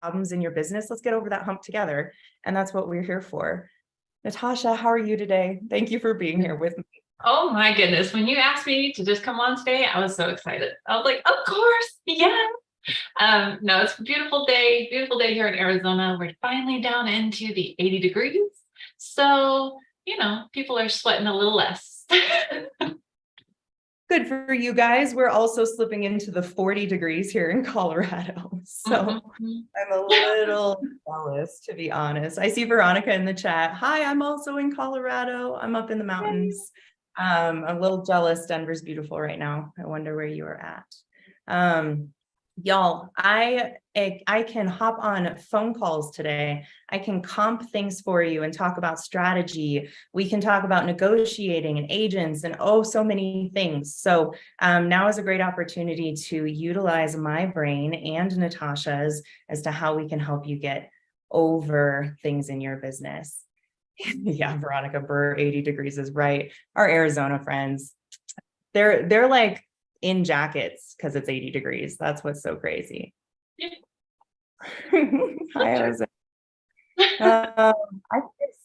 problems in your business. Let's get over that hump together. And that's what we're here for. Natasha, how are you today? Thank you for being here with me. Oh my goodness. When you asked me to just come on today, I was so excited. I was like, of course, yeah. No, it's a beautiful day here in Arizona. We're finally down into the 80 degrees. So, people are sweating a little less. Good for you guys. We're also slipping into the 40 degrees here in Colorado. So I'm a little jealous, to be honest. I see Veronica in the chat. Hi, I'm also in Colorado. I'm up in the mountains. I'm a little jealous. Denver's beautiful right now. I wonder where you are at. Y'all, I can hop on phone calls today. I can comp things for you and talk about strategy. We can talk about negotiating and agents and so many things. So now is a great opportunity to utilize my brain and Natasha's as to how we can help you get over things in your business. Yeah, Veronica Burr, 80 degrees is right. Our Arizona friends, they're like in jackets because it's 80 degrees. That's what's so crazy. Hi, Jose. I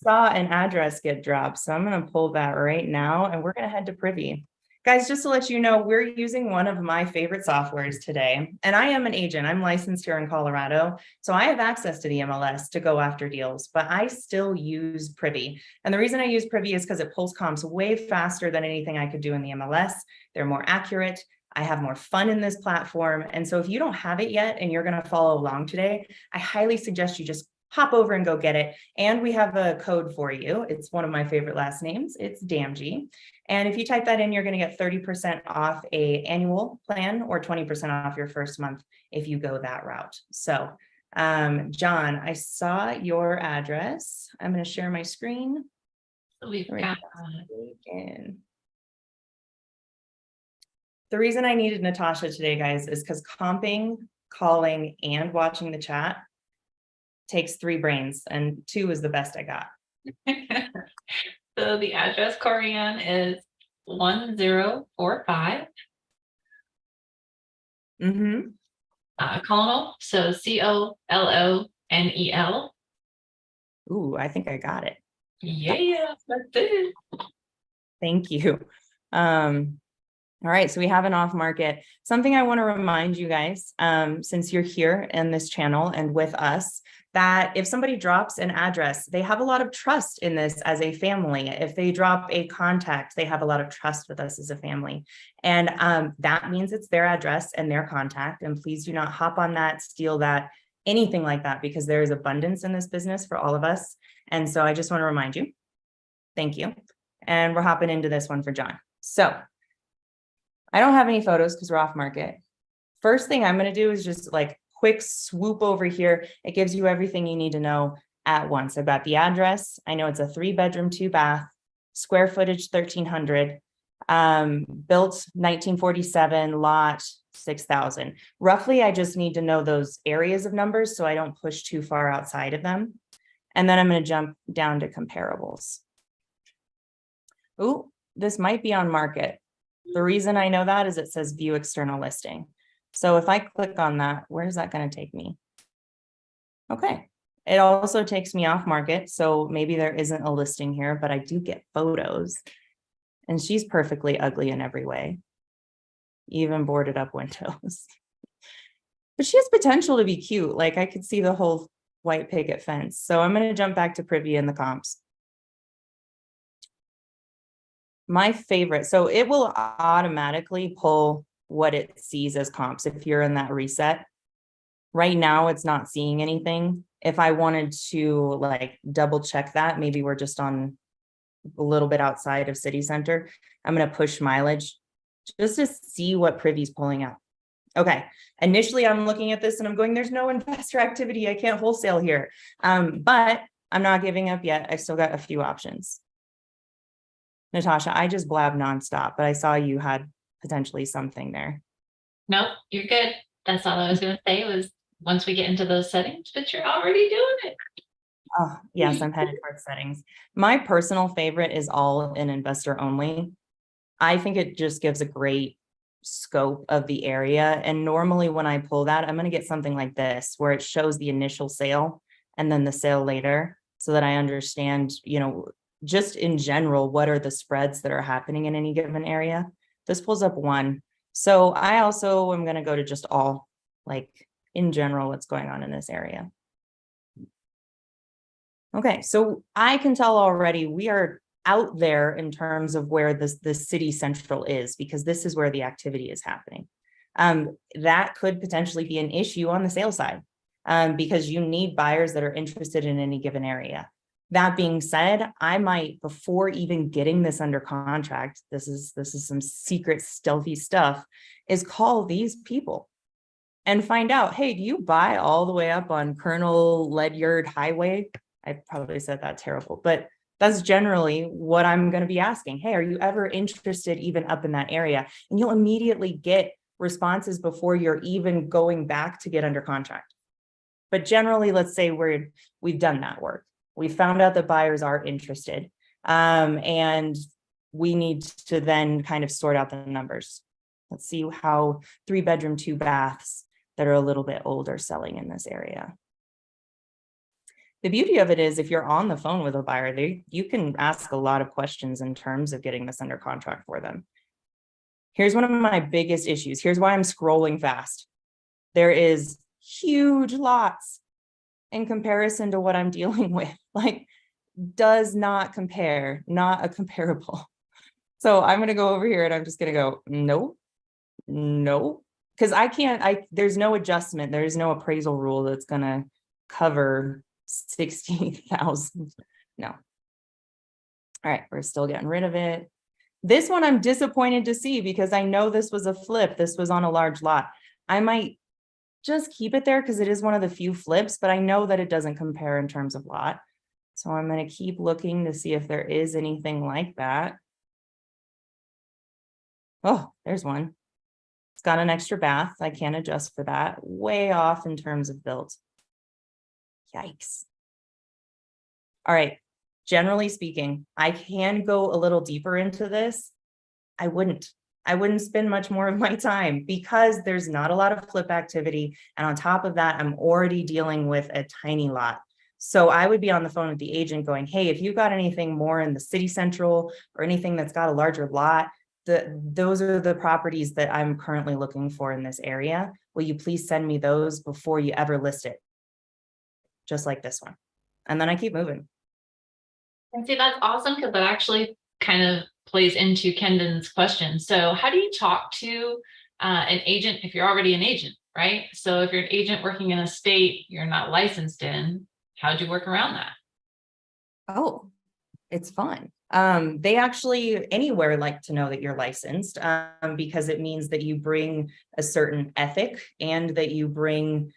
saw an address get dropped, so I'm going to pull that right now, and we're going to head to Privy. Guys, just to let you know, we're using one of my favorite softwares today, and I am an agent. I'm licensed here in Colorado, so I have access to the MLS to go after deals, but I still use Privy. And the reason I use Privy is because it pulls comps way faster than anything I could do in the MLS. They're more accurate. I have more fun in this platform. And so if you don't have it yet and you're going to follow along today, I highly suggest you just hop over and go get it. And we have a code for you. It's one of my favorite last names. It's Damji. And if you type that in, you're going to get 30% off an annual plan or 20% off your first month if you go that route. So, John, I saw your address. I'm going to share my screen. We've got the reason I needed Natasha today, guys, is because comping, calling, and watching the chat takes 3 brains, and 2 is the best I got. So the address, Corian, is 1045. Colonel, so COLONEL. Ooh, I think I got it. Yeah, that's it. Thank you. All right, so we have an off market. Something I want to remind you guys, since you're here in this channel and with us, that if somebody drops an address, they have a lot of trust in this as a family. If they drop a contact, they have a lot of trust with us as a family. And that means it's their address and their contact. And please do not hop on that, steal that, anything like that, because there is abundance in this business for all of us. And so I just want to remind you, thank you. And we're hopping into this one for John. So I don't have any photos because we're off market. First thing I'm going to do is just like quick swoop over here. It gives you everything you need to know at once. I've got the address. I know it's a 3-bedroom, 2-bath, square footage 1,300, built 1947, lot 6,000. Roughly, I just need to know those areas of numbers so I don't push too far outside of them. And then I'm going to jump down to comparables. Ooh, this might be on market. The reason I know that is it says view external listing. So if I click on that, where's that going to take me? Okay. It also takes me off market. So maybe there isn't a listing here, but I do get photos. And she's perfectly ugly in every way. Even boarded up windows. But she has potential to be cute. Like I could see the whole white picket fence. So I'm going to jump back to Privy and the comps. My favorite, so it will automatically pull what it sees as comps if you're in that reset. Right now, it's not seeing anything. If I wanted to like double check that, maybe we're just on a little bit outside of city center. I'm going to push mileage just to see what Privy's pulling up. Okay, initially I'm looking at this and I'm going, there's no investor activity. I can't wholesale here. But I'm not giving up yet. I've still got a few options. Natasha, I just blabbed nonstop, but I saw you had potentially something there. Nope, you're good. That's all I was going to say was once we get into those settings, but you're already doing it. Oh, yes, I'm headed towards settings. My personal favorite is all in investor only. I think it just gives a great scope of the area. And normally when I pull that, I'm going to get something like this, where it shows the initial sale and then the sale later, so that I understand, just in general, what are the spreads that are happening in any given area. This pulls up one. So I also am going to go to just all, like in general, what's going on in this area. Okay, so I can tell already we are out there in terms of where the city central is, because this is where the activity is happening. That could potentially be an issue on the sales side, because you need buyers that are interested in any given area. That being said, I might, before even getting this under contract, this is some secret stealthy stuff, is call these people and find out, hey, do you buy all the way up on Colonel Ledyard Highway? I probably said that terrible, but that's generally what I'm going to be asking. Hey, are you ever interested even up in that area? And you'll immediately get responses before you're even going back to get under contract. But generally, let's say we've done that work. We found out that buyers are interested, and we need to then kind of sort out the numbers. Let's see how 3-bedroom, 2 baths that are a little bit older selling in this area. The beauty of it is, if you're on the phone with a buyer, you can ask a lot of questions in terms of getting this under contract for them. Here's one of my biggest issues. Here's why I'm scrolling fast. There is huge lots in comparison to what I'm dealing with. Like, does not compare, not a comparable. So I'm going to go over here and I'm just going to go, nope, nope. Because there's no adjustment. There's no appraisal rule that's going to cover 60,000. No. All right, we're still getting rid of it. This one I'm disappointed to see, because I know this was a flip. This was on a large lot. I might just keep it there because it is one of the few flips, but I know that it doesn't compare in terms of lot. So I'm going to keep looking to see if there is anything like that. Oh, there's one. It's got an extra bath. I can't adjust for that. Way off in terms of build. Yikes. All right. Generally speaking, I can go a little deeper into this. I wouldn't spend much more of my time, because there's not a lot of flip activity. And on top of that, I'm already dealing with a tiny lot. So I would be on the phone with the agent going, hey, if you got anything more in the city central or anything that's got a larger lot, those are the properties that I'm currently looking for in this area. Will you please send me those before you ever list it? Just like this one. And then I keep moving. And see, that's awesome, because that actually kind of plays into Kendon's question. So how do you talk to an agent if you're already an agent, right? So if you're an agent working in a state you're not licensed in, how'd you work around that? Oh, it's fun. They actually anywhere like to know that you're licensed, because it means that you bring a certain ethic, and that you bring,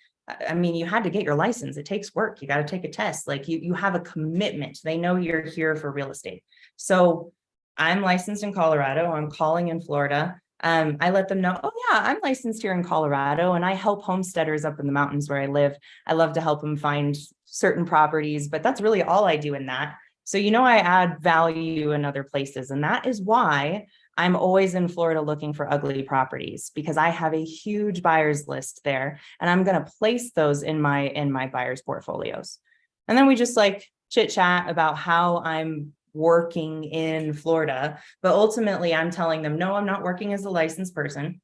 I mean, you had to get your license. It takes work. You got to take a test. Like you have a commitment. They know you're here for real estate. So I'm licensed in Colorado. I'm calling in Florida. I let them know, oh yeah, I'm licensed here in Colorado, and I help homesteaders up in the mountains where I live. I love to help them find certain properties, but that's really all I do in that. So, I add value in other places. And that is why I'm always in Florida looking for ugly properties, because I have a huge buyers list there, and I'm going to place those in my buyers portfolios. And then we just like chit chat about how I'm working in Florida. But ultimately I'm telling them, no, I'm not working as a licensed person.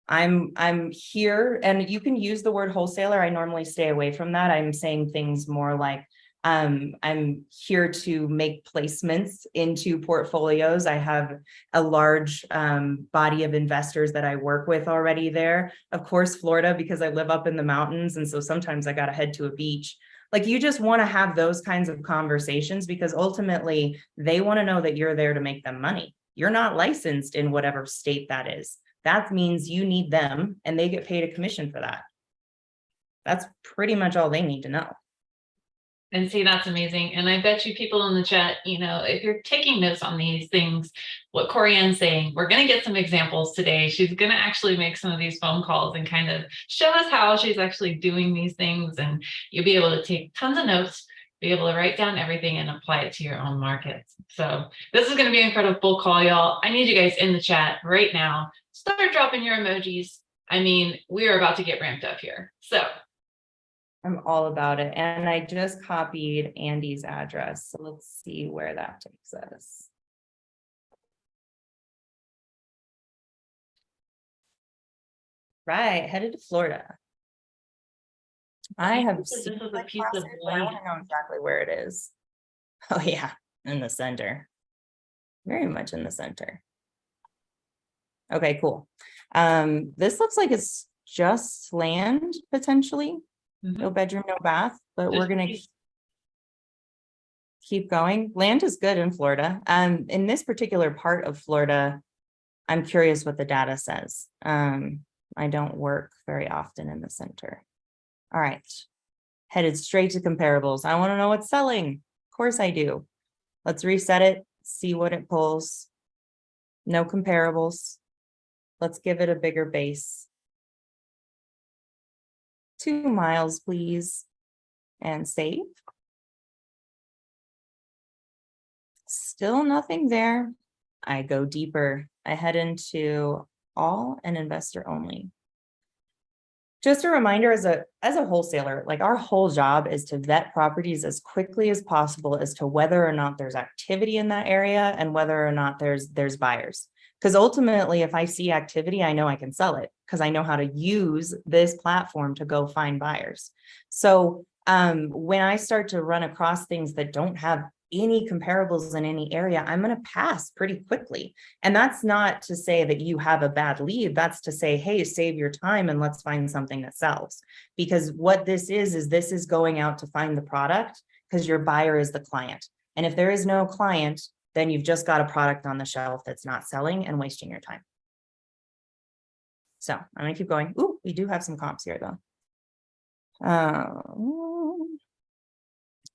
I'm here, and you can use the word wholesaler. I normally stay away from that. I'm saying things more like, I'm here to make placements into portfolios. I have a large body of investors that I work with already there. Of course, Florida, because I live up in the mountains. And so sometimes I got to head to a beach. Like, you just want to have those kinds of conversations, because ultimately they want to know that you're there to make them money. You're not licensed in whatever state that is. That means you need them, and they get paid a commission for that. That's pretty much all they need to know. And see, that's amazing. And I bet you people in the chat, if you're taking notes on these things, what Corianne's saying, we're going to get some examples today. She's going to actually make some of these phone calls and kind of show us how she's actually doing these things. And you'll be able to take tons of notes, be able to write down everything and apply it to your own markets. So this is going to be an incredible call, y'all. I need you guys in the chat right now start dropping your emojis. I mean, we are about to get ramped up here. So I'm all about it. And I just copied Andy's address. So let's see where that takes us. Right, headed to Florida. I have this is seen a like piece of classes, but I want land. to know exactly where it is. Oh yeah, in the center. Very much in the center. Okay, cool. This looks like it's just land potentially. No bedroom, no bath, but we're gonna keep going. Land is good in Florida. In this particular part of Florida, I'm curious what the data says. I don't work very often in the center. All right, headed straight to comparables. I want to know what's selling. Of course I do. Let's reset it, see what it pulls. No comparables. Let's give it a bigger base. 2 miles, please, and save. Still nothing there. I go deeper. I head into all and investor only. Just a reminder, as a wholesaler, like our whole job is to vet properties as quickly as possible as to whether or not there's activity in that area and whether or not there's buyers. Because ultimately, if I see activity, I know I can sell it because I know how to use this platform to go find buyers. So when I start to run across things that don't have any comparables in any area, I'm going to pass pretty quickly. And that's not to say that you have a bad lead. That's to say, hey, save your time and let's find something that sells. Because what this is this is going out to find the product because your buyer is the client. And if there is no client, then you've just got a product on the shelf that's not selling and wasting your time. So I'm going to keep going. Ooh, we do have some comps here though.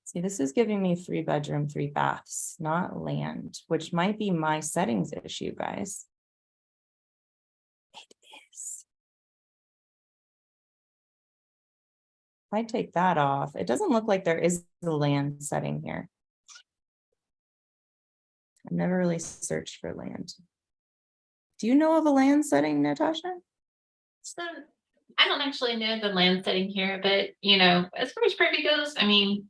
See, this is giving me 3 bedroom, 3 baths, not land, which might be my settings issue, guys. It is. If I take that off, it doesn't look like there is a land setting here. I've never really searched for land. Do you know of a land setting, Natasha? So I don't actually know the land setting here, but you know, as far as Privy goes, I mean,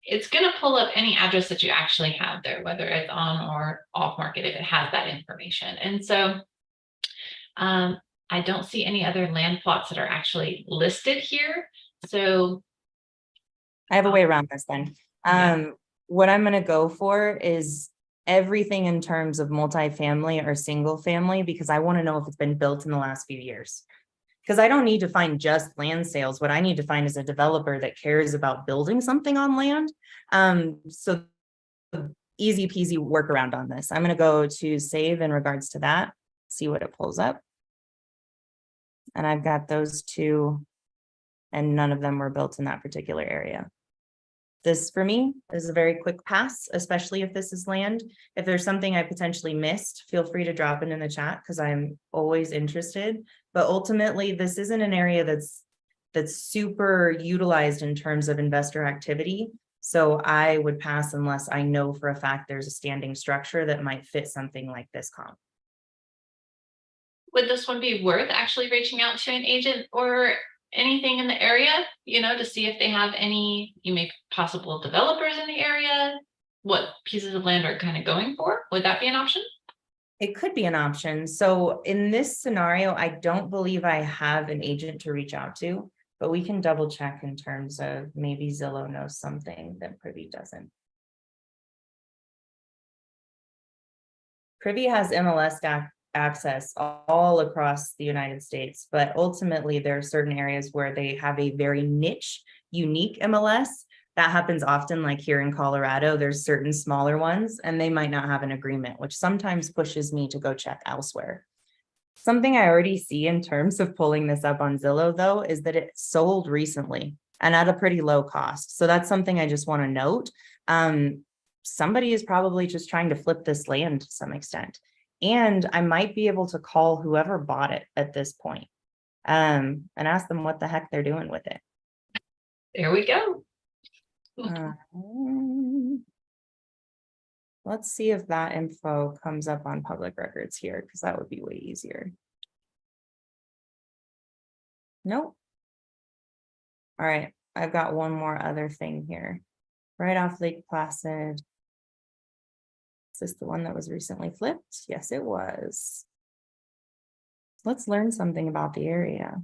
it's going to pull up any address that you actually have there, whether it's on or off market, if it has that information. And so I don't see any other land plots that are actually listed here. So I have a way around this then. Yeah. What I'm going to go for is everything in terms of multifamily or single family, because I want to know if it's been built in the last few years. Because I don't need to find just land sales. What I need to find is a developer that cares about building something on land. So easy peasy workaround on this. I'm going to go to save in regards to that, see what it pulls up. And I've got those 2, and none of them were built in that particular area. This for me is a very quick pass, especially if this is land. If there's something I potentially missed, feel free to drop it in the chat because I'm always interested. But ultimately, this isn't an area that's super utilized in terms of investor activity. So I would pass unless I know for a fact there's a standing structure that might fit something like this comp. Would this one be worth actually reaching out to an agent or anything in the area, you know, to see if they have any, possible developers in the area, what pieces of land are kind of going for? Would that be an option? It could be an option. So in this scenario, I don't believe I have an agent to reach out to, but we can double check in terms of maybe Zillow knows something that Privy doesn't. Privy has MLS access all across the United States, but ultimately there are certain areas where they have a very niche, unique MLS. That happens often, like here in Colorado, there's certain smaller ones and they might not have an agreement, which sometimes pushes me to go check elsewhere. Something I already see in terms of pulling this up on Zillow though, is that it sold recently and at a pretty low cost. So that's something I just want to note. Somebody is probably just trying to flip this land to some extent. And I might be able to call whoever bought it at this point, and ask them what the heck they're doing with it. There we go. Let's see if that info comes up on public records here, because that would be way easier. Nope. All right, I've got one more other thing here. Right off Lake Placid. Is this the one that was recently flipped? Yes, it was. Let's learn something about the area.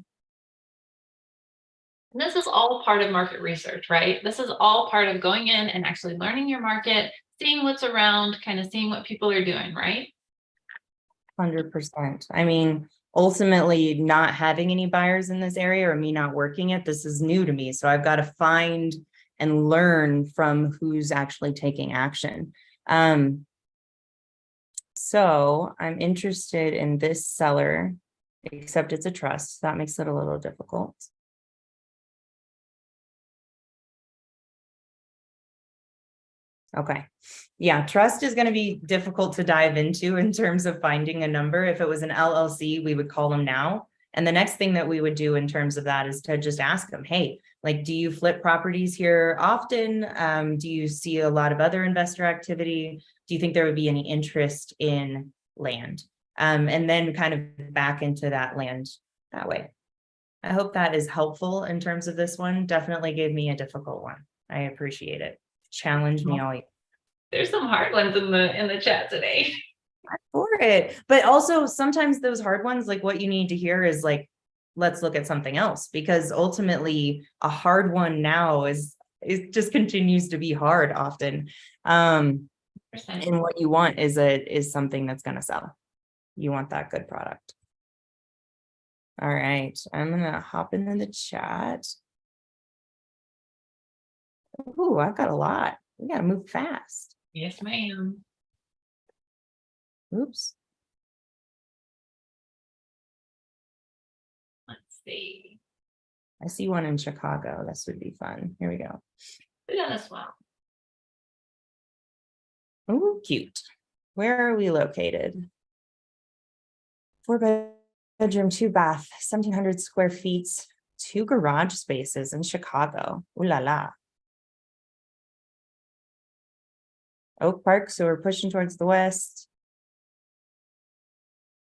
And this is all part of market research, right? This is all part of going in and actually learning your market, seeing what's around, kind of seeing what people are doing, right? 100%. I mean, ultimately, not having any buyers in this area or me not working it, this is new to me. So I've got to find and learn from who's actually taking action. So I'm interested in this seller, except it's a trust. That makes it a little difficult. Okay. Yeah, trust is going to be difficult to dive into in terms of finding a number. If it was an LLC, we would call them now. And the next thing that we would do in terms of that is to just ask them, hey, like, do you flip properties here often? Do you see a lot of other investor activity? Do you think there would be any interest in land? And then kind of back into that land that way. I hope that is helpful in terms of this one. Definitely gave me a difficult one. I appreciate it. Challenge me all year. There's some hard ones in the chat today. For it, but also sometimes those hard ones, like what you need to hear is like, let's look at something else, because ultimately a hard one now is it just continues to be hard often. And what you want is something that's going to sell. You want that good product. All right, I'm gonna hop into the chat. Ooh, I've got a lot. We gotta move fast. Yes, ma'am. Oops. Let's see. I see one in Chicago. This would be fun. Here we go. Yeah, as well. Oh, cute. Where are we located? 4-bedroom, 2-bath, 1,700 square feet, 2 garage spaces in Chicago. Ooh la la. Oak Park, so we're pushing towards the west.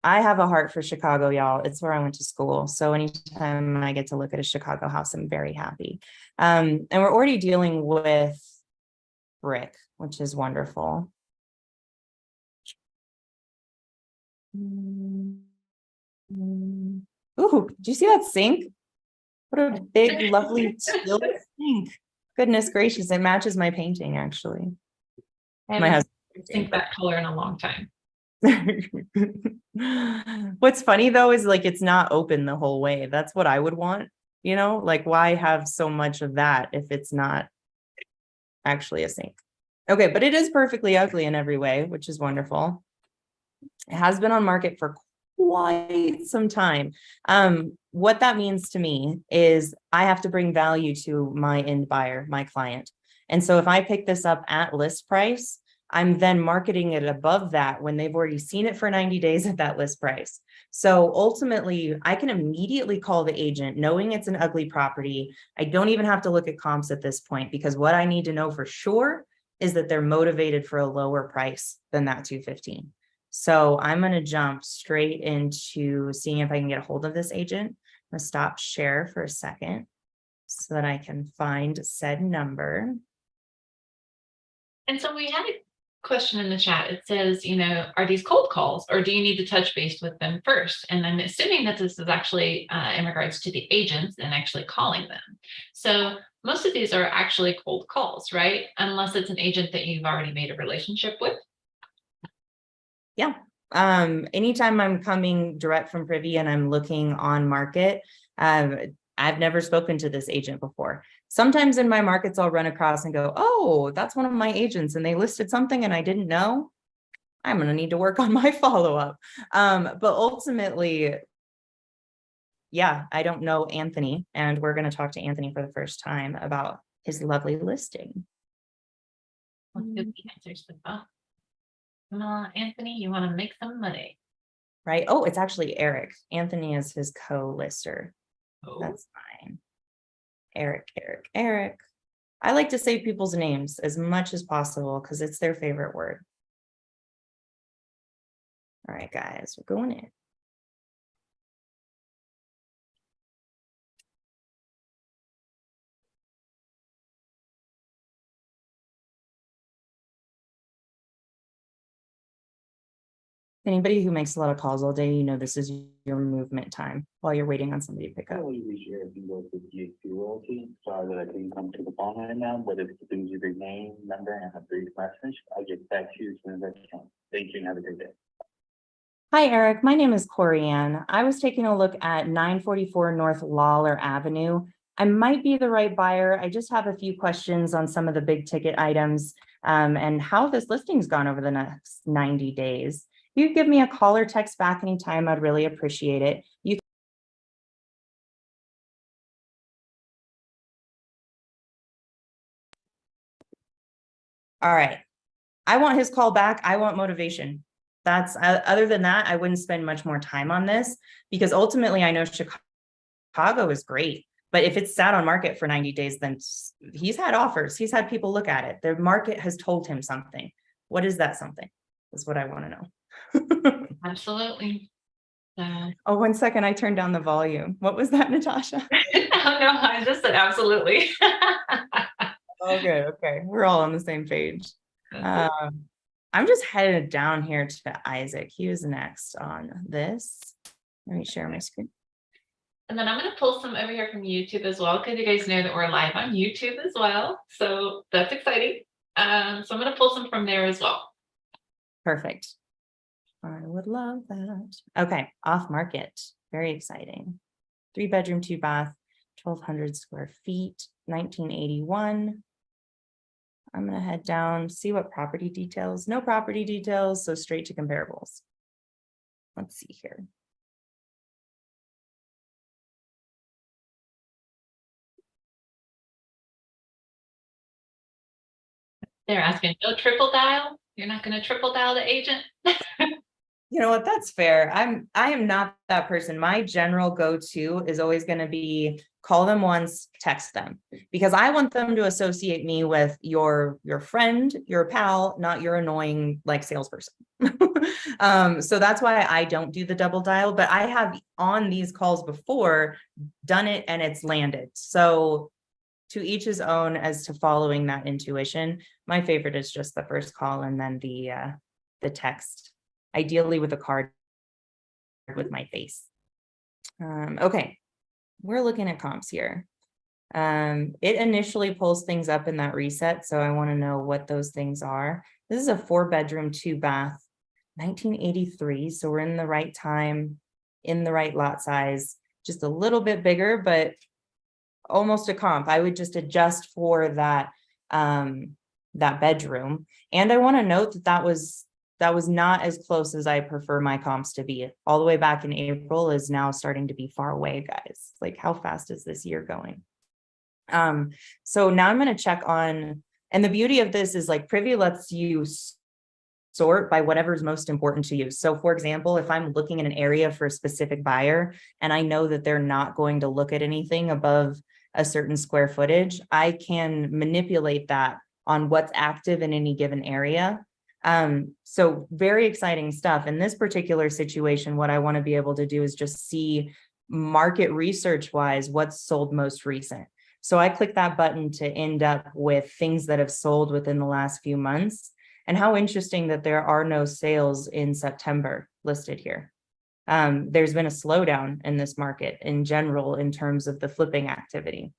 I have a heart for Chicago, y'all. It's where I went to school. So anytime I get to look at a Chicago house, I'm very happy. And we're already dealing with brick, which is wonderful. Ooh, did you see that sink? What a big, lovely teal sink. Goodness gracious, it matches my painting, actually. My husband think that color in a long time. What's funny though is like it's not open the whole way. That's what I would want, you know, like why have so much of that if it's not actually a sink? Okay, but it is perfectly ugly in every way, which is wonderful. It has been on market for quite some time. What that means to me is I have to bring value to my end buyer, my client. And so if I pick this up at list price, I'm then marketing it above that when they've already seen it for 90 days at that list price. So ultimately, I can immediately call the agent knowing it's an ugly property. I don't even have to look at comps at this point, because what I need to know for sure is that they're motivated for a lower price than that 215. So I'm going to jump straight into seeing if I can get a hold of this agent. I'm going to stop share for a second so that I can find said number. And so we had a question in the chat. It says, you know, are these cold calls or do you need to touch base with them first? And I'm assuming that this is actually in regards to the agents and actually calling them. So most of these are actually cold calls, right? Unless it's an agent that you've already made a relationship with. Yeah. Anytime I'm coming direct from Privy and I'm looking on market, I've never spoken to this agent before. Sometimes in my markets, I'll run across and go, oh, that's one of my agents and they listed something and I didn't know. I'm going to need to work on my follow-up. But ultimately, yeah, I don't know Anthony, and we're going to talk to Anthony for the first time about his lovely listing. Let's get the answers to that. Come on, Anthony, you want to make some money. Right. Oh, it's actually Eric. Anthony is his co-lister. Oh. That's fine. Eric. I like to say people's names as much as possible because it's their favorite word. All right, guys, we're going in. Anybody who makes a lot of calls all day, you know this is your movement time while you're waiting on somebody to pick up. Sorry that I couldn't come to the phone right now, but if you please your name, number, and a brief message, I'll get back to you as soon as I can. Thank you and have a great day. Hi, Eric. My name is Corey Ann. I was taking a look at 944 North Lawler Avenue. I might be the right buyer. I just have a few questions on some of the big ticket items and how this listing's gone over the next 90 days. If you give me a call or text back anytime, I'd really appreciate it. You All right. I want his call back. I want motivation. That's other than that, I wouldn't spend much more time on this because ultimately I know Chicago is great, but if it's sat on market for 90 days, then he's had offers. He's had people look at it. The market has told him something. What is that something? That's what I want to know. Absolutely. Oh, 1 second. I turned down the volume. What was that, Natasha? No, I just said absolutely. Oh, good. Okay. We're all on the same page. I'm just headed down here to Isaac. He was next on this. Let me share my screen. And then I'm going to pull some over here from YouTube as well, because you guys know that we're live on YouTube as well. So that's exciting. So I'm going to pull some from there as well. Perfect. I would love that. Okay, off market. Very exciting. 3-bedroom, 2-bath, 1,200 square feet, 1981. I'm going to head down, see what property details. No property details, so straight to comparables. Let's see here. They're asking, no triple dial? You're not going to triple dial the agent? You know what? That's fair. I am not that person. My general go-to is always going to be call them once, text them, because I want them to associate me with your friend, your pal, not your annoying like salesperson. So that's why I don't do the double dial, but I have on these calls before done it and it's landed. So to each his own as to following that intuition. My favorite is just the first call and then the text. Ideally with a card with my face. Okay, we're looking at comps here. It initially pulls things up in that reset, so I want to know what those things are. This is a 4-bedroom, 2-bath, 1983, so we're in the right time, in the right lot size, just a little bit bigger, but almost a comp. I would just adjust for that that bedroom, and I want to note that that was not as close as I prefer my comps to be. All the way back in April is now starting to be far away, guys. Like, how fast is this year going? So now I'm going to check on, and the beauty of this is like Privy lets you sort by whatever's most important to you. So for example, if I'm looking in an area for a specific buyer and I know that they're not going to look at anything above a certain square footage, I can manipulate that on what's active in any given area. So very exciting stuff. In this particular situation, what I want to be able to do is just see market research wise, what's sold most recent. So I click that button to end up with things that have sold within the last few months. And how interesting that there are no sales in September listed here. There's been a slowdown in this market in general in terms of the flipping activity.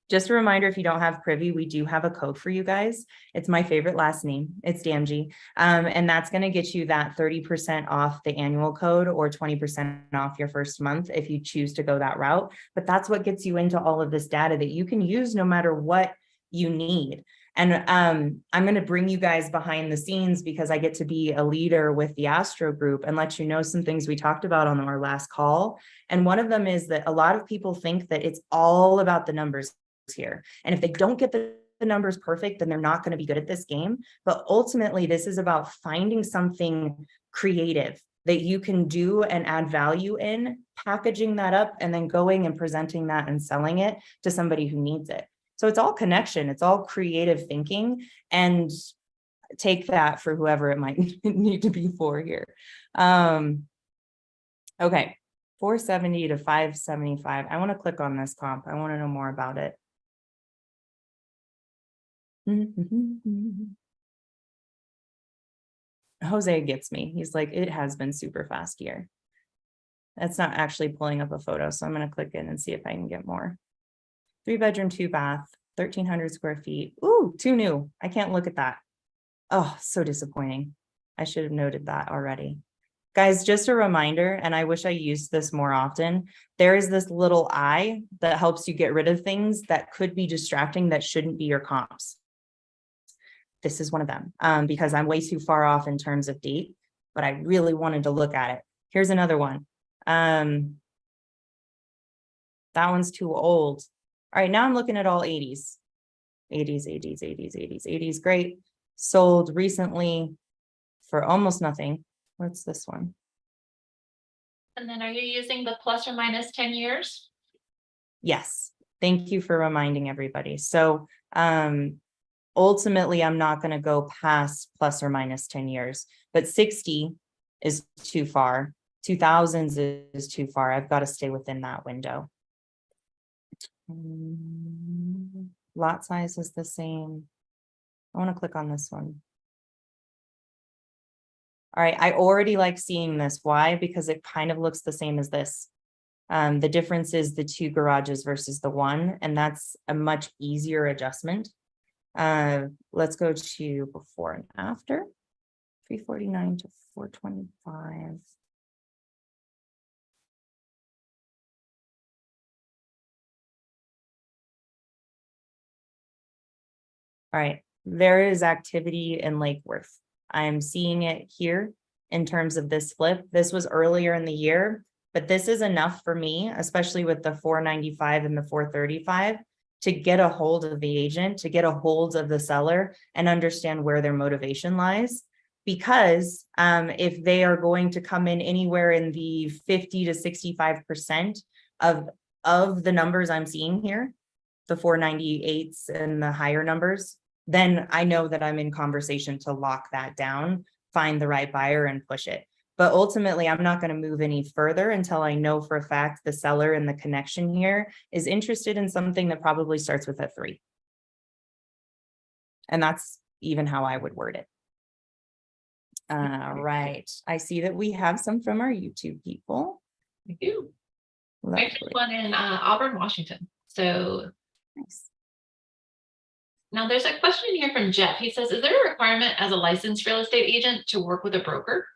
Just a reminder, if you don't have Privy, we do have a code for you guys. It's my favorite last name. It's Damji. And that's going to get you that 30% off the annual code or 20% off your first month if you choose to go that route. But that's what gets you into all of this data that you can use no matter what you need. And I'm going to bring you guys behind the scenes because I get to be a leader with the Astro group and let you know some things we talked about on our last call. And one of them is that a lot of people think that it's all about the numbers here. And if they don't get the numbers perfect, then they're not going to be good at this game. But ultimately, this is about finding something creative that you can do and add value in, packaging that up, and then going and presenting that and selling it to somebody who needs it. So it's all connection. It's all creative thinking, and take that for whoever it might need to be for here. Okay, 470 to 575. I want to click on this comp. I want to know more about it. Jose gets me. He's like, it has been super fast here. That's not actually pulling up a photo. So I'm going to click in and see if I can get more. 3-bedroom, 2-bath, 1,300 square feet. Ooh, 2 new. I can't look at that. Oh, so disappointing. I should have noted that already. Guys, just a reminder, and I wish I used this more often. There is this little eye that helps you get rid of things that could be distracting that shouldn't be your comps. This is one of them because I'm way too far off in terms of date, but I really wanted to look at it. Here's another one. That one's too old. All right, now I'm looking at all 80s. 80s. Great. Sold recently for almost nothing. What's this one? And then are you using the plus or minus 10 years? Yes. Thank you for reminding everybody. So ultimately, I'm not going to go past plus or minus 10 years, but 60 is too far. 2000s is too far. I've got to stay within that window. Lot size is the same. I want to click on this one. All right, I already like seeing this. Why? Because it kind of looks the same as this. The difference is the 2 garages versus the 1, and that's a much easier adjustment. Let's go to before and after. 349 to 425. All right, there is activity in Lake Worth. I'm seeing it here in terms of this flip. This was earlier in the year, but this is enough for me, especially with the 495 and the 435, to get a hold of the agent, to get a hold of the seller and understand where their motivation lies. Because if they are going to come in anywhere in the 50 to 65% of the numbers I'm seeing here, the 498s and the higher numbers, then I know that I'm in conversation to lock that down, find the right buyer and push it. But ultimately, I'm not going to move any further until I know for a fact the seller and the connection here is interested in something that probably starts with a 3. And that's even how I would word it. Right. I see that we have some from our YouTube people. I do. Lovely. I took one in Auburn, Washington. So Nice. now there's a question here from Jeff. He says, is there a requirement as a licensed real estate agent to work with a broker?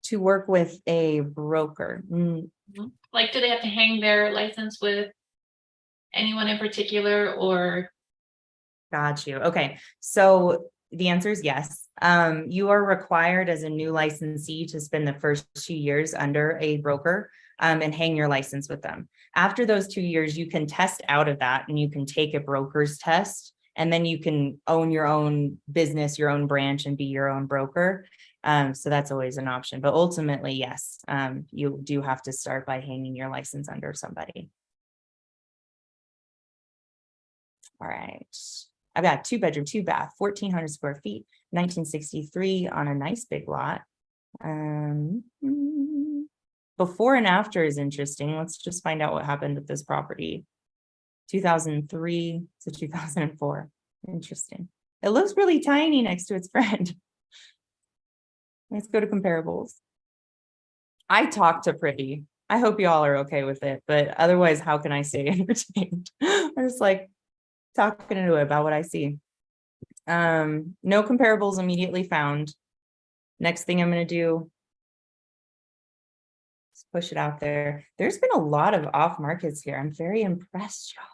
To work with a broker. Like, do they have to hang their license with anyone in particular or? Got you. Okay. So the answer is yes. You are required as a new licensee to spend the first 2 years under a broker and hang your license with them. After those 2 years, you can test out of that and you can take a broker's test, and then you can own your own business, your own branch, and be your own broker. So that's always an option. But ultimately, yes, you do have to start by hanging your license under somebody. All right. I've got 2-bedroom, 2-bath, 1,400 square feet, 1963 on a nice big lot. Before and after is interesting. Let's just find out what happened with this property. 2003 to 2004. Interesting. It looks really tiny next to its friend. Let's go to comparables. I talked to Privy. I hope y'all are okay with it, but otherwise, how can I stay entertained? I'm just like talking to it about what I see. No comparables immediately found. Next thing I'm going to do is push it out there. There's been a lot of off markets here. I'm very impressed, y'all.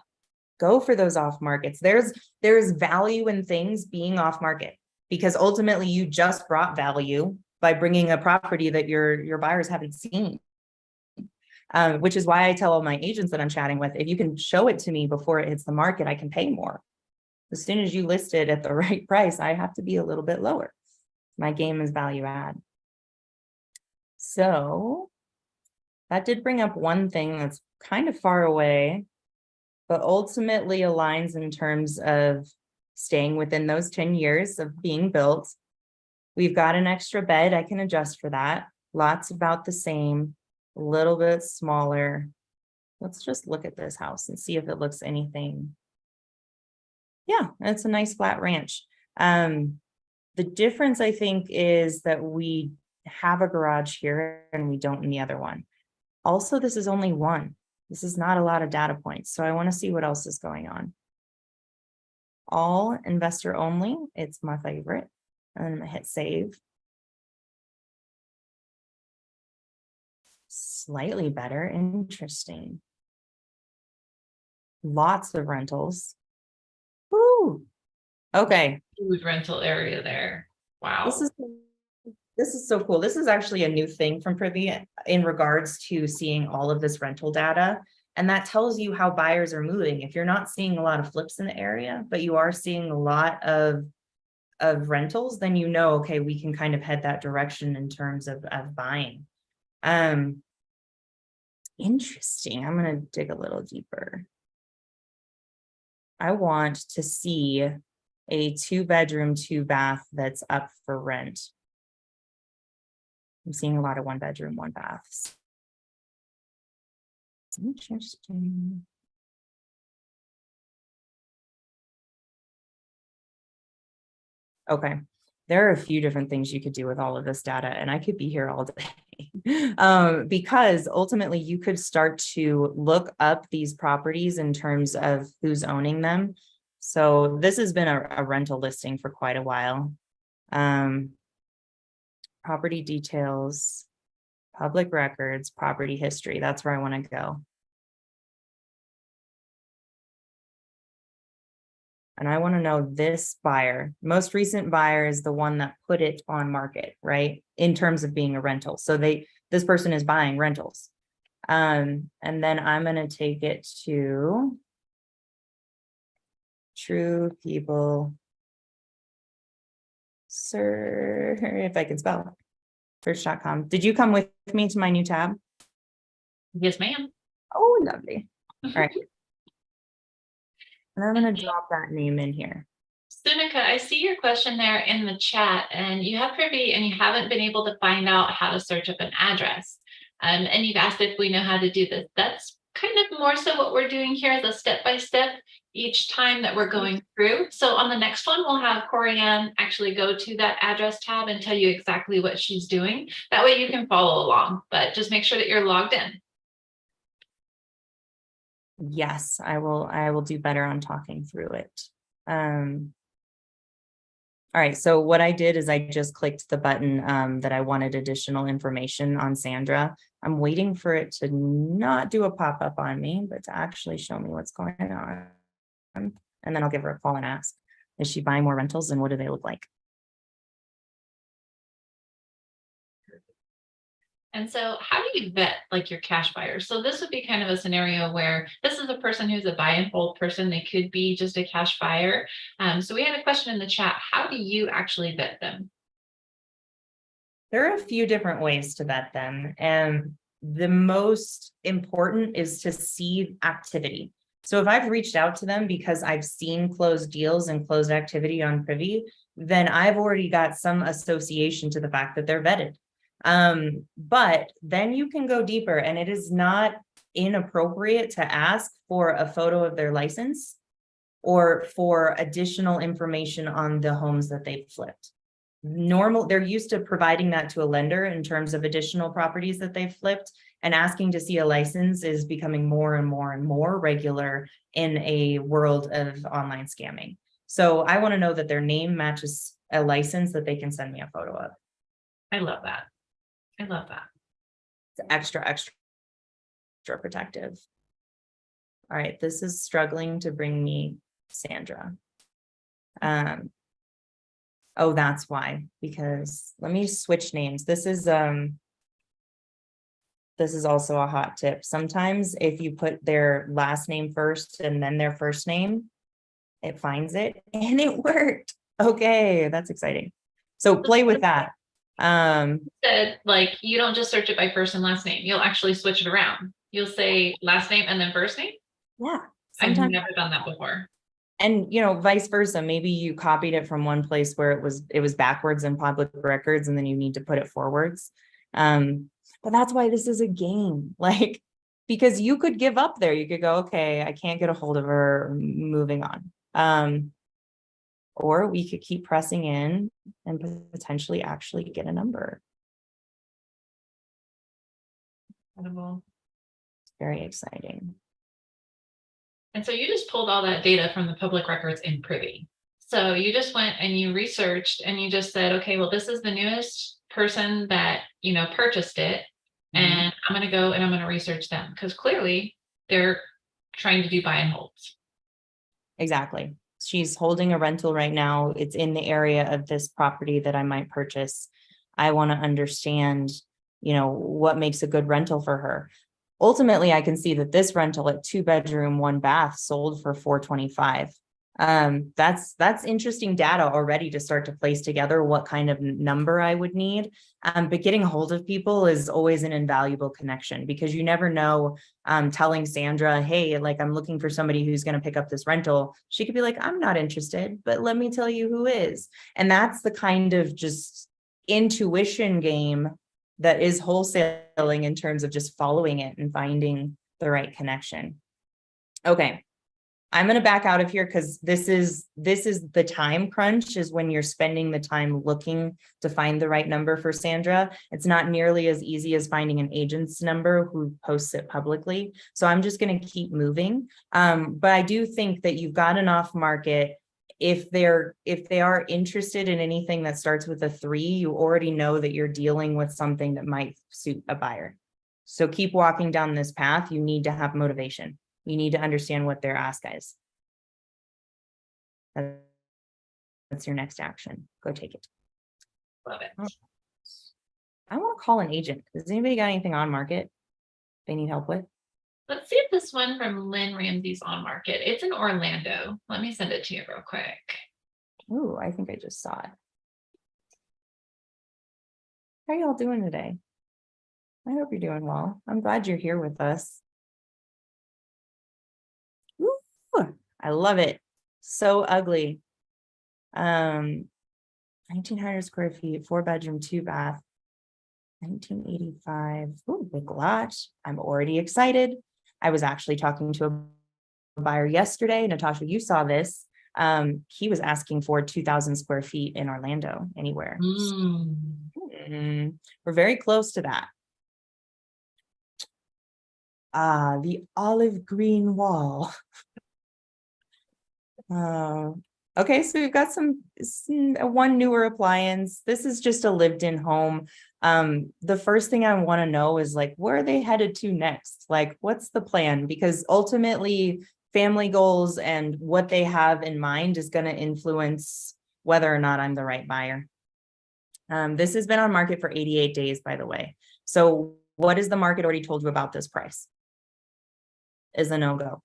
Go for those off markets. There's value in things being off market, because ultimately you just brought value by bringing a property that your buyers haven't seen. Which is why I tell all my agents that I'm chatting with, if you can show it to me before it hits the market, I can pay more. As soon as you list it at the right price, I have to be a little bit lower. My game is value add. So that did bring up one thing that's kind of far away, but ultimately aligns in terms of staying within those 10 years of being built. We've got an extra bed. I can adjust for that. Lots about the same, a little bit smaller. Let's just look at this house and see if it looks anything. Yeah, it's a nice flat ranch. The difference, I think, is that we have a garage here and we don't in the other one. Also, this is only one. This is not a lot of data points. So I want to see what else is going on. All investor only. It's my favorite. And then I'm gonna hit save. Slightly better. Interesting. Lots of rentals. Woo. Okay. Huge rental area there. Wow. This is so cool. This is actually a new thing from Privy in regards to seeing all of this rental data. And that tells you how buyers are moving. If you're not seeing a lot of flips in the area, but you are seeing a lot of rentals, then you know, okay, we can kind of head that direction in terms of buying. Interesting. I'm going to dig a little deeper. I want to see a 2-bedroom, 2-bath that's up for rent. I'm seeing a lot of 1-bedroom, 1-baths. Interesting. Okay. There are a few different things you could do with all of this data, and I could be here all day. Because ultimately you could start to look up these properties in terms of who's owning them. So this has been a rental listing for quite a while. Property details, public records, property history. That's where I want to go. And I want to know this buyer. Most recent buyer is the one that put it on market, right? In terms of being a rental. So this person is buying rentals. And then I'm going to take it to True People. Sir, if I can spell search.com. Did you come with me to my new tab? Yes, ma'am. Oh, lovely. All right. And I'm going to drop that name in here. Sunika, I see your question there in the chat, and you have Privy and you haven't been able to find out how to search up an address. And you've asked if we know how to do this. That's kind of more so what we're doing here as a step-by-step each time that we're going through. So on the next one, we'll have Corianne actually go to that address tab and tell you exactly what she's doing. That way you can follow along, but just make sure that you're logged in. Yes, I will do better on talking through it. All right, so what I did is I just clicked the button that I wanted additional information on Sandra. I'm waiting for it to not do a pop-up on me, but to actually show me what's going on. And then I'll give her a call and ask, is she buying more rentals and what do they look like? And so how do you vet like your cash buyers? So this would be kind of a scenario where this is a person who's a buy and hold person. They could be just a cash buyer. So we had a question in the chat. How do you actually vet them? There are a few different ways to vet them. And the most important is to see activity. So if I've reached out to them because I've seen closed deals and closed activity on Privy, then I've already got some association to the fact that they're vetted. But then you can go deeper, and it is not inappropriate to ask for a photo of their license or for additional information on the homes that they've flipped. They're used to providing that to a lender in terms of additional properties that they've flipped, and asking to see a license is becoming more and more and more regular in a world of online scamming. So I want to know that their name matches a license that they can send me a photo of. I love that. I love that. It's extra protective. All right, this is struggling to bring me Sandra. Oh, that's why, because let me switch names. This is also a hot tip. Sometimes if you put their last name first and then their first name, it finds it, and it worked. Okay, that's exciting. So play with that. Said, like, you don't just search it by first and last name. You'll actually switch it around. You'll say last name and then first name. Yeah. I've never done that before. And, vice versa. Maybe you copied it from one place where it was backwards in public records, and then you need to put it forwards. But that's why this is a game, like, because you could give up there. You could go, okay, I can't get a hold of her, moving on. or we could keep pressing in and potentially actually get a number. Incredible. It's very exciting. And so you just pulled all that data from the public records in Privy. So you just went and you researched and you just said, okay, well, this is the newest person that, you know, purchased it. And I'm going to go and I'm going to research them because clearly they're trying to do buy and holds. Exactly. She's holding a rental right now. It's in the area of this property that I might purchase. I want to understand, you know, what makes a good rental for her. Ultimately, I can see that this rental at 2-bedroom, 1-bath sold for $425. That's interesting data already to start to place together what kind of number I would need. But getting a hold of people is always an invaluable connection because you never know. Telling Sandra, hey, like I'm looking for somebody who's going to pick up this rental. She could be like, I'm not interested, but let me tell you who is. And that's the kind of just intuition game that is wholesaling in terms of just following it and finding the right connection. Okay. I'm going to back out of here because this is the time crunch is when you're spending the time looking to find the right number for Sandra. It's not nearly as easy as finding an agent's number who posts it publicly. So I'm just going to keep moving. But I do think that you've got an off market. If they are interested in anything that starts with a 3, you already know that you're dealing with something that might suit a buyer. So keep walking down this path. You need to have motivation. You need to understand what their ask is. That's your next action. Go take it. Love it. I want to call an agent. Does anybody got anything on market they need help with? Let's see if this one from Lynn Ramsey's on market. It's in Orlando. Let me send it to you real quick. Ooh, I think I just saw it. How are y'all doing today? I hope you're doing well. I'm glad you're here with us. Ooh, I love it. So ugly. 1,900 square feet, 4-bedroom, 2-bath, 1985. Ooh, big lot. I'm already excited. I was actually talking to a buyer yesterday. Natasha, you saw this. He was asking for 2,000 square feet in Orlando, anywhere. We're very close to that. The olive green wall. Okay, so we've got some one newer appliance. This is just a lived-in home. The first thing I want to know is like, where are they headed to next? Like, what's the plan? Because ultimately, family goals and what they have in mind is going to influence whether or not I'm the right buyer. This has been on market for 88 days, by the way. So what has the market already told you about this price? Is a no-go.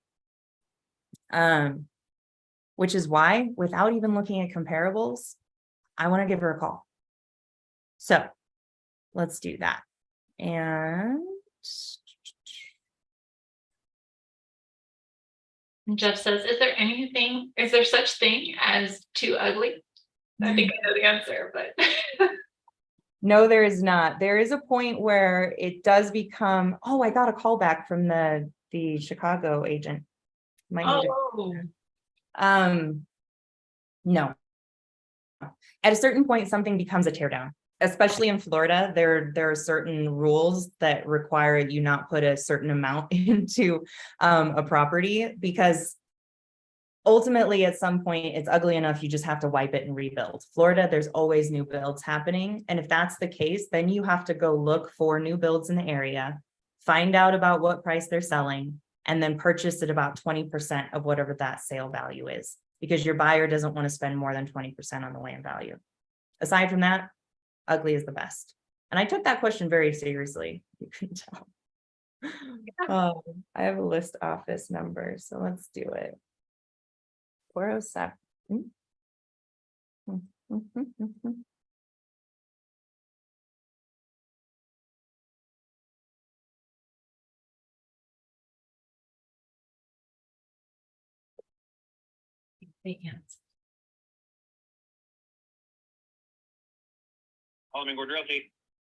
Which is why, without even looking at comparables, I want to give her a call. So let's do that. And Jeff says, is there such thing as too ugly? I think I know the answer, but. no, there is not. There is a point where it does become, oh, I got a call back from the Chicago agent. No. At a certain point, something becomes a teardown. Especially in Florida, there are certain rules that require you not put a certain amount into a property because ultimately at some point it's ugly enough you just have to wipe it and rebuild. Florida, there's always new builds happening. And if that's the case, then you have to go look for new builds in the area, find out about what price they're selling, and then purchase at about 20% of whatever that sale value is, because your buyer doesn't want to spend more than 20% on the land value. Aside from that, ugly is the best. And I took that question very seriously. You can tell. I have a list office number, so let's do it. 407.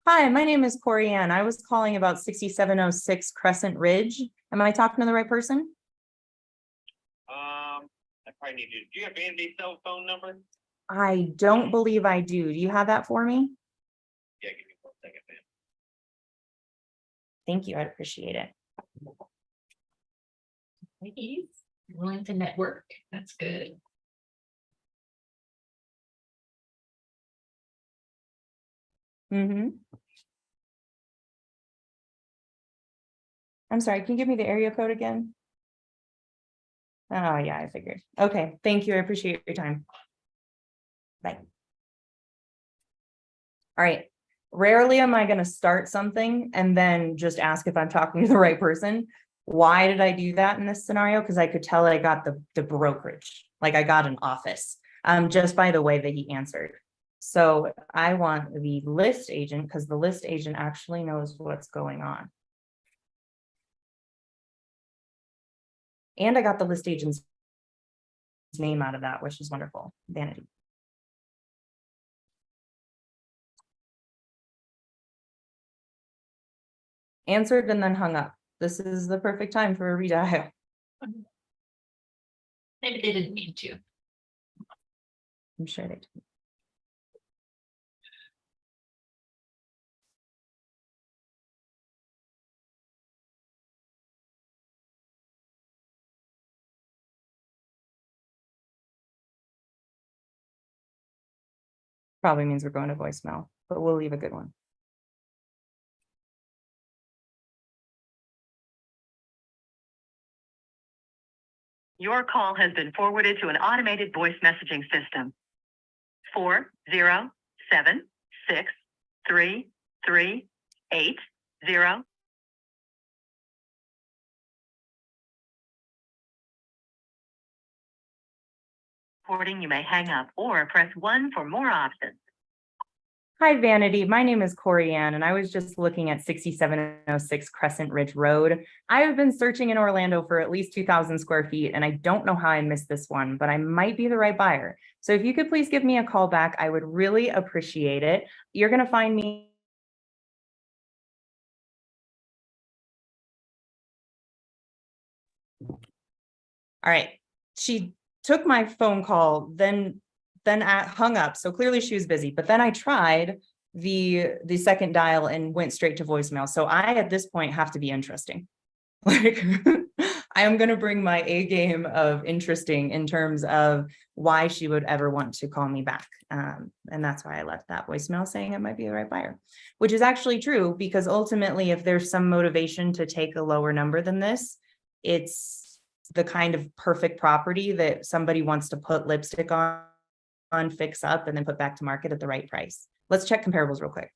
Hi, my name is Corey Ann. I was calling about 6706 Crescent Ridge. Am I talking to the right person? I probably need to, do you have Andy's cell phone number? I don't believe I do. Do you have that for me? Yeah, give me 1 second, man. Thank you. I'd appreciate it. Ladies, willing to network. That's good. I'm sorry, can you give me the area code again? Oh, yeah, I figured. Okay, thank you. I appreciate your time. Bye. All right. Rarely am I going to start something and then just ask if I'm talking to the right person. Why did I do that in this scenario? Because I could tell I got the brokerage, like I got an office, just by the way that he answered. So I want the list agent because the list agent actually knows what's going on. And I got the list agent's name out of that, which is wonderful. Vanity. Answered and then hung up. This is the perfect time for a redial. Maybe they didn't mean to. I'm sure they did. Probably means we're going to voicemail, but we'll leave a good one. Your call has been forwarded to an automated voice messaging system. 407-633-80. Recording, you may hang up or press 1 for more options. Hi, Vanity. My name is Corey Ann, and I was just looking at 6706 Crescent Ridge Road. I have been searching in Orlando for at least 2,000 square feet, and I don't know how I missed this one, but I might be the right buyer. So if you could please give me a call back, I would really appreciate it. You're going to find me. All right. She took my phone call, then hung up. So clearly she was busy, but then I tried the second dial and went straight to voicemail. So I, at this point, have to be interesting. Like I am going to bring my A game of interesting in terms of why she would ever want to call me back. And that's why I left that voicemail saying it might be the right buyer, which is actually true, because ultimately, if there's some motivation to take a lower number than this, it's the kind of perfect property that somebody wants to put lipstick on, fix up, and then put back to market at the right price. Let's check comparables real quick.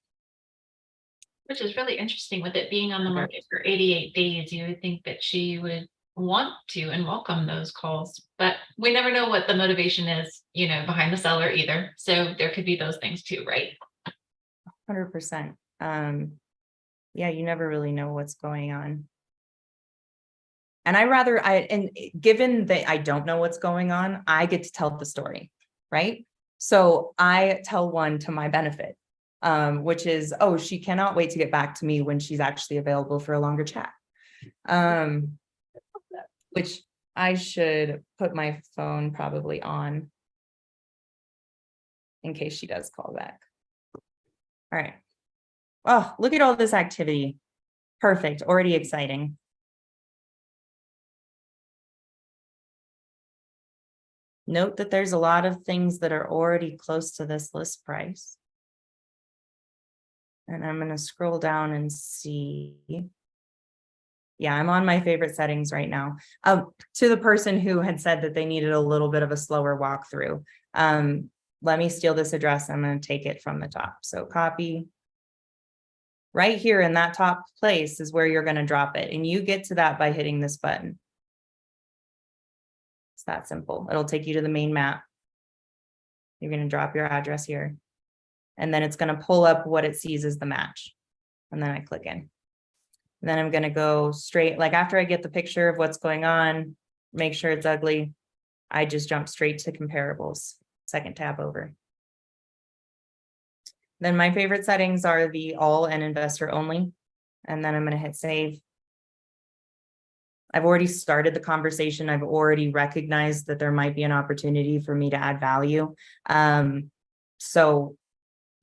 Which is really interesting with it being on the market for 88 days. You would think that she would want to and welcome those calls, but we never know what the motivation is, behind the seller either. So there could be those things too, right? 100%. Yeah, you never really know what's going on. And given that I don't know what's going on, I get to tell the story, right? So I tell one to my benefit, which is, oh, she cannot wait to get back to me when she's actually available for a longer chat. Which I should put my phone probably on in case she does call back. All right. Oh, look at all this activity. Perfect. Already exciting. Note that there's a lot of things that are already close to this list price. And I'm going to scroll down and see. Yeah, I'm on my favorite settings right now. To the person who had said that they needed a little bit of a slower walkthrough. Let me steal this address. I'm going to take it from the top. So copy. Right here in that top place is where you're going to drop it. And you get to that by hitting this button. It's that simple. It'll take you to the main map. You're going to drop your address here. And then it's going to pull up what it sees as the match. And then I click in. And then I'm going to go straight, like after I get the picture of what's going on, make sure it's ugly, I just jump straight to comparables, second tab over. Then my favorite settings are the all and investor only. And then I'm going to hit save. I've already started the conversation. I've already recognized that there might be an opportunity for me to add value. So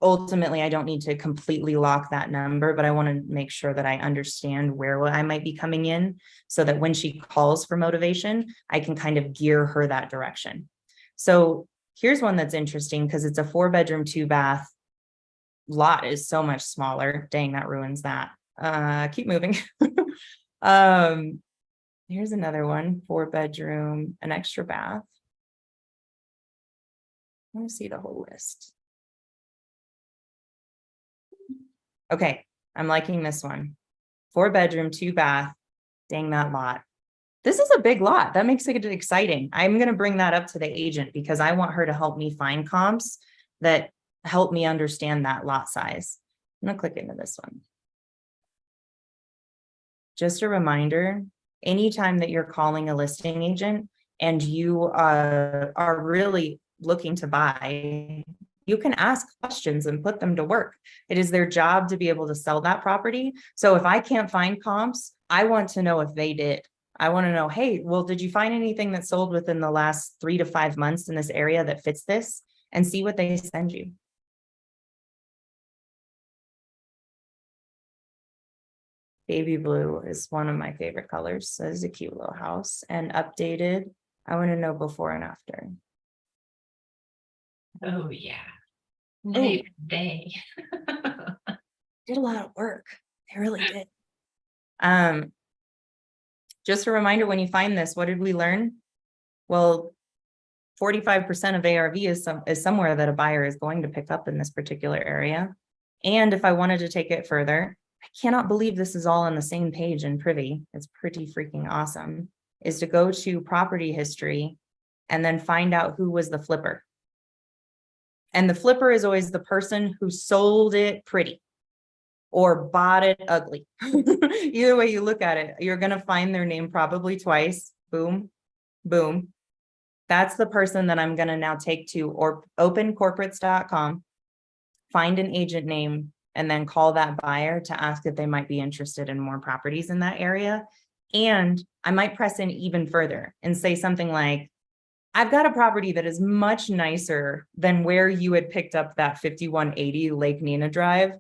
ultimately, I don't need to completely lock that number, but I want to make sure that I understand where I might be coming in so that when she calls for motivation, I can kind of gear her that direction. So here's one that's interesting because it's a 4-bedroom, 2-bath. Lot is so much smaller. Dang, that ruins that. Keep moving. Here's another one, 4-bedroom, an extra bath. Let me see the whole list. Okay, I'm liking this one. 4-bedroom, 2-bath. Dang, that lot. This is a big lot. That makes it exciting. I'm going to bring that up to the agent because I want her to help me find comps that help me understand that lot size. I'm going to click into this one. Just a reminder, anytime that you're calling a listing agent and you are really looking to buy, you can ask questions and put them to work. It is their job to be able to sell that property. So if I can't find comps, I want to know if they did. I want to know, hey, well, did you find anything that sold within the last 3 to 5 months in this area that fits this? And see what they send you. Baby blue is one of my favorite colors. So it's a cute little house and updated. I want to know before and after. Oh yeah. Night and day. Did a lot of work. They really did. Just a reminder, when you find this, what did we learn? Well, 45% of ARV is somewhere that a buyer is going to pick up in this particular area. And if I wanted to take it further, I cannot believe this is all on the same page in Privy. It's pretty freaking awesome. Is to go to property history and then find out who was the flipper. And the flipper is always the person who sold it pretty or bought it ugly. Either way you look at it, you're going to find their name probably twice. Boom, boom. That's the person that I'm going to now take to or opencorporates.com, find an agent name, and then call that buyer to ask if they might be interested in more properties in that area. And I might press in even further and say something like, I've got a property that is much nicer than where you had picked up that 5180 Lake Nina Drive.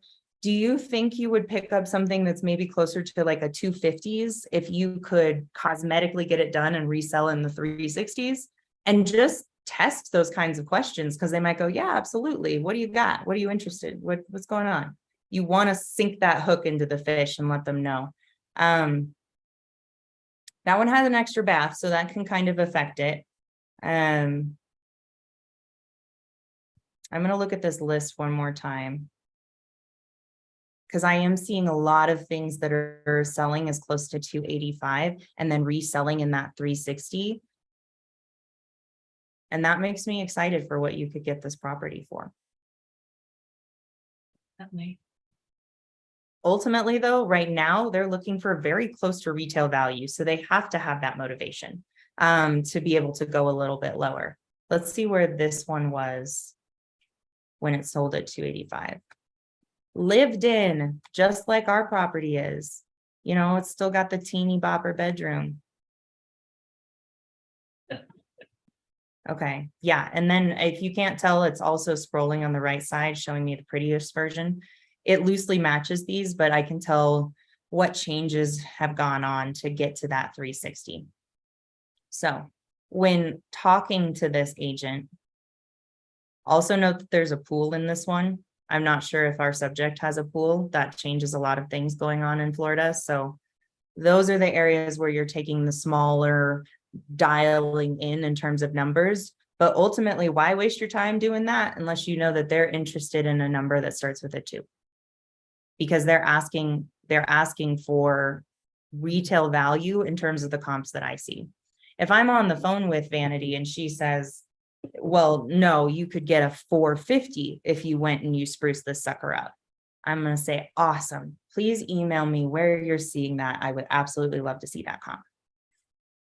Do you think you would pick up something that's maybe closer to like a 250s if you could cosmetically get it done and resell in the 360s? And just test those kinds of questions because they might go, yeah, absolutely. What do you got? What are you interested? What's going on? You want to sink that hook into the fish and let them know. That one has an extra bath, so that can kind of affect it. I'm going to look at this list one more time because I am seeing a lot of things that are selling as close to 285 and then reselling in that 360. And that makes me excited for what you could get this property for. Definitely. Ultimately, though, right now, they're looking for very close to retail value. So they have to have that motivation to be able to go a little bit lower. Let's see where this one was when it sold at 285. Lived in, just like our property is. You know, it's still got the teeny bopper bedroom. Okay, yeah, and then if you can't tell, it's also scrolling on the right side, showing me the prettiest version. It loosely matches these, but I can tell what changes have gone on to get to that 360. So when talking to this agent, also note that there's a pool in this one. I'm not sure if our subject has a pool. That changes a lot of things going on in Florida. So those are the areas where you're taking the smaller dialing in terms of numbers. But ultimately, why waste your time doing that unless you know that they're interested in a number that starts with a 2? Because they're asking for retail value in terms of the comps that I see. If I'm on the phone with Vanity and she says, well, no, you could get a 450 if you went and you spruce this sucker up. I'm going to say, awesome. Please email me where you're seeing that. I would absolutely love to see that comp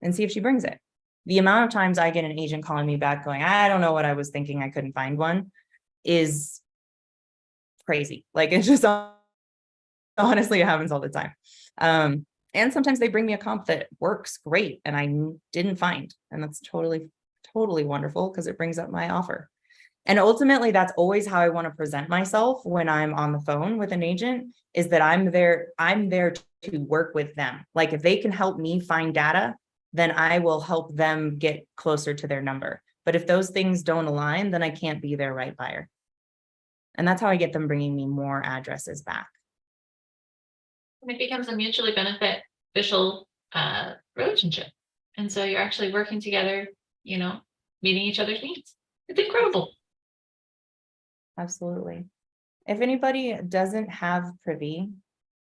and see if she brings it. The amount of times I get an agent calling me back going, I don't know what I was thinking, I couldn't find one, is crazy. Like, it's just honestly, it happens all the time. And sometimes they bring me a comp that works great and I didn't find. And that's totally wonderful because it brings up my offer. And ultimately, that's always how I want to present myself when I'm on the phone with an agent, is that I'm there to work with them. Like if they can help me find data, then I will help them get closer to their number. But if those things don't align, then I can't be their right buyer. And that's how I get them bringing me more addresses back. And it becomes a mutually beneficial relationship. And so you're actually working together, you know, meeting each other's needs. It's incredible. Absolutely. If anybody doesn't have Privy,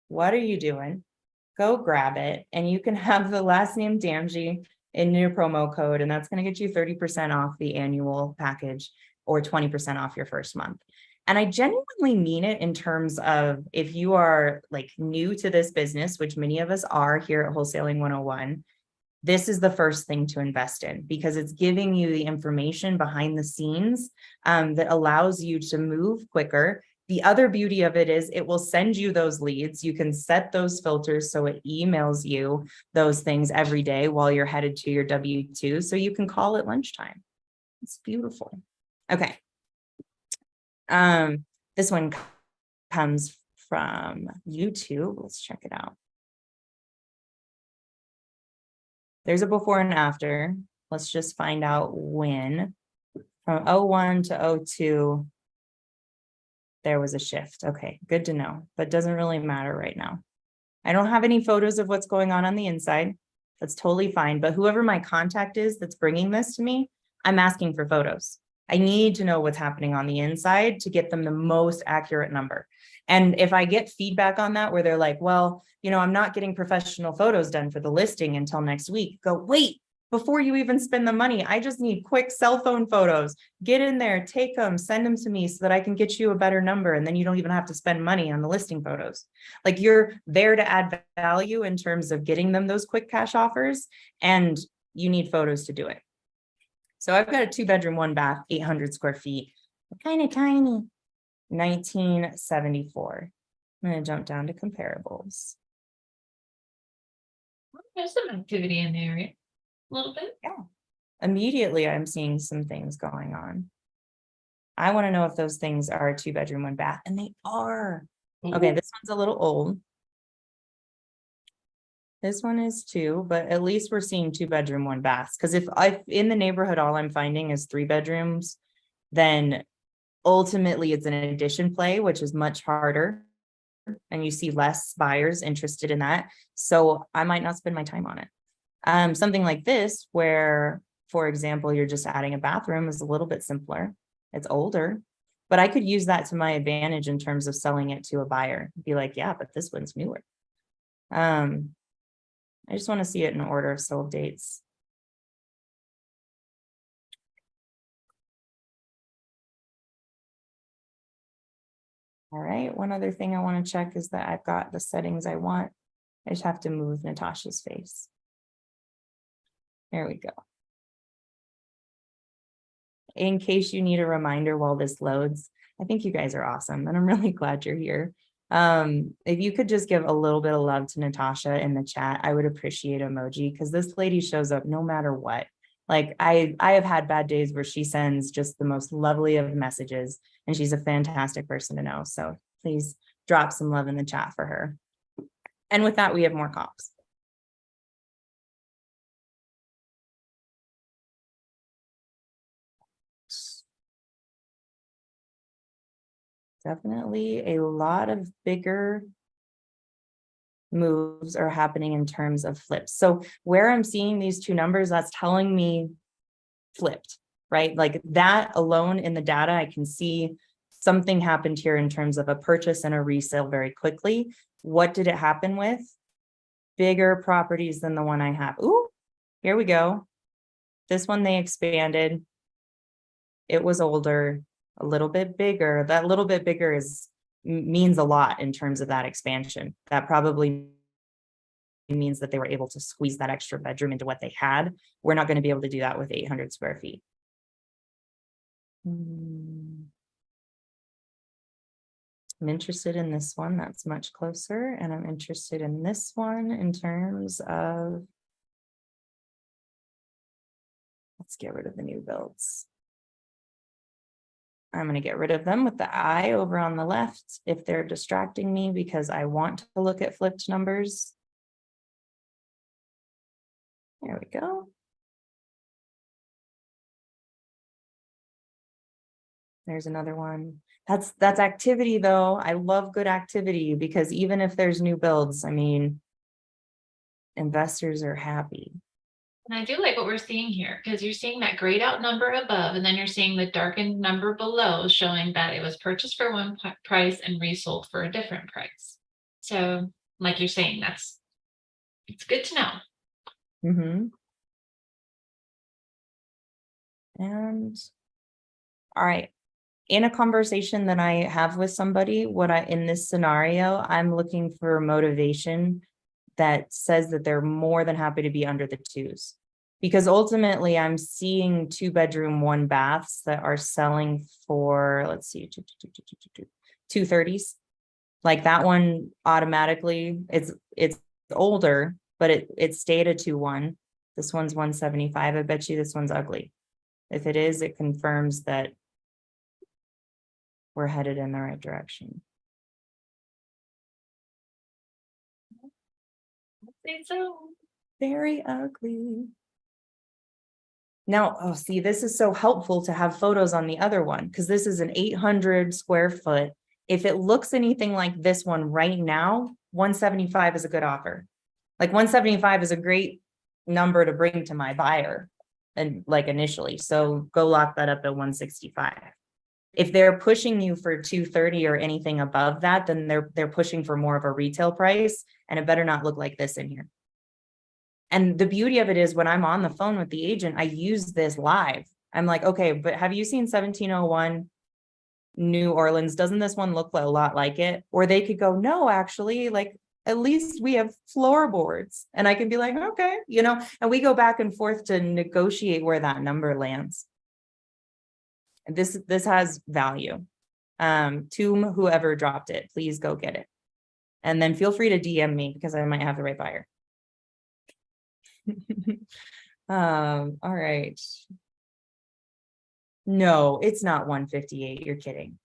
what are you doing? Go grab it, and you can have the last name Damji in your promo code, and that's going to get you 30% off the annual package or 20% off your first month. And I genuinely mean it in terms of if you are like new to this business, which many of us are here at Wholesaling 101, this is the first thing to invest in because it's giving you the information behind the scenes that allows you to move quicker. The other beauty of it is it will send you those leads. You can set those filters so it emails you those things every day while you're headed to your W-2. So you can call at lunchtime. It's beautiful. Okay. This one comes from YouTube. Let's check it out. There's a before and after. Let's just find out when. From 01 to 02, there was a shift. Okay, good to know, but doesn't really matter right now. I don't have any photos of what's going on the inside. That's totally fine. But whoever my contact is that's bringing this to me, I'm asking for photos. I need to know what's happening on the inside to get them the most accurate number. And if I get feedback on that where they're like, well, you know, I'm not getting professional photos done for the listing until next week, go, wait, before you even spend the money, I just need quick cell phone photos. Get in there, take them, send them to me so that I can get you a better number. And then you don't even have to spend money on the listing photos. Like you're there to add value in terms of getting them those quick cash offers, and you need photos to do it. So I've got a 2-bedroom, 1-bath, 800 square feet, kind of tiny, 1974. I'm going to jump down to comparables. There's some activity in the area, a little bit. Yeah. Immediately, I'm seeing some things going on. I want to know if those things are a 2-bedroom, 1-bath, and they are. Okay, this one's a little old. This one is 2, but at least we're seeing 2-bedroom, 1-baths. Because if in the neighborhood, all I'm finding is 3 bedrooms, then ultimately it's an addition play, which is much harder. And you see less buyers interested in that. So I might not spend my time on it. Something like this, where, for example, you're just adding a bathroom, is a little bit simpler. It's older, but I could use that to my advantage in terms of selling it to a buyer. Be like, yeah, but this one's newer. I just want to see it in order of sold dates. All right, one other thing I want to check is that I've got the settings I want. I just have to move Natasha's face. There we go. In case you need a reminder while this loads, I think you guys are awesome, and I'm really glad you're here. If you could just give a little bit of love to Natasha in the chat, I would appreciate emoji, because this lady shows up no matter what. Like I have had bad days where she sends just the most lovely of messages, and she's a fantastic person to know. So please drop some love in the chat for her. And with that, we have more comps. Definitely a lot of bigger moves are happening in terms of flips. So where I'm seeing these 2 numbers, that's telling me flipped, right? Like that alone in the data, I can see something happened here in terms of a purchase and a resale very quickly. What did it happen with? Bigger properties than the one I have. Ooh, here we go. This one they expanded. It was older, a little bit bigger. That little bit bigger means a lot in terms of that expansion. That probably means that they were able to squeeze that extra bedroom into what they had. We're not going to be able to do that with 800 square feet. I'm interested in this one. That's much closer. And I'm interested in this one in terms of, let's get rid of the new builds. I'm going to get rid of them with the eye over on the left if they're distracting me because I want to look at flipped numbers. There we go. There's another one. That's activity though. I love good activity because even if there's new builds, I mean, investors are happy. And I do like what we're seeing here because you're seeing that grayed out number above, and then you're seeing the darkened number below showing that it was purchased for one price and resold for a different price. So like you're saying, it's good to know. And all right. In a conversation that I have with somebody, in this scenario, I'm looking for motivation that says that they're more than happy to be under the twos. Because ultimately I'm seeing 2-bedroom, 1-baths that are selling for, let's see, 230s. Like that one automatically, it's older, but it stayed a 2-1. This one's 175. I bet you this one's ugly. If it is, it confirms that we're headed in the right direction. I think so. Very ugly. Now, oh, see, this is so helpful to have photos on the other one because this is an 800 square foot. If it looks anything like this one right now, 175 is a good offer. Like 175 is a great number to bring to my buyer and like initially. So go lock that up at 165. If they're pushing you for 230 or anything above that, then they're pushing for more of a retail price, and it better not look like this in here. And the beauty of it is when I'm on the phone with the agent, I use this live. I'm like, okay, but have you seen 1701 New Orleans? Doesn't this one look a lot like it? Or they could go, no, actually, like at least we have floorboards. And I can be like, okay, and we go back and forth to negotiate where that number lands. This has value. To whoever dropped it, please go get it. And then feel free to DM me because I might have the right buyer. All right. No, it's not 158. You're kidding.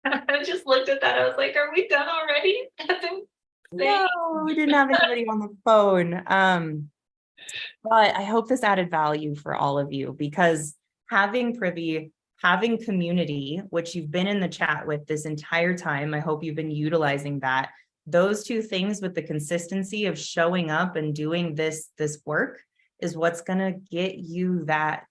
I just looked at that. I was like, are we done already? No, we didn't have anybody on the phone. But I hope this added value for all of you because having Privy, having community, which you've been in the chat with this entire time, I hope you've been utilizing that. Those two things with the consistency of showing up and doing this work is what's going to get you that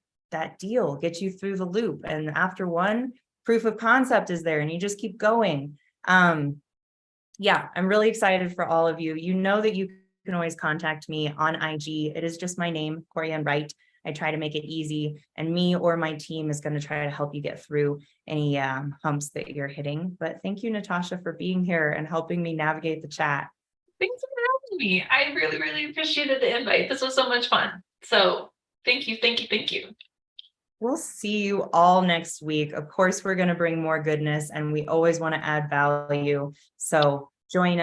deal, get you through the loop. And after one, proof of concept is there and you just keep going. Yeah, I'm really excited for all of you. You know that you can always contact me on IG. It is just my name, Corianne Wright. I try to make it easy, and me or my team is going to try to help you get through any humps that you're hitting. But thank you, Natasha, for being here and helping me navigate the chat. Thanks for having me. I really, really appreciated the invite. This was so much fun. So thank you, thank you, thank you. We'll see you all next week. Of course, we're going to bring more goodness, and we always want to add value. So join us.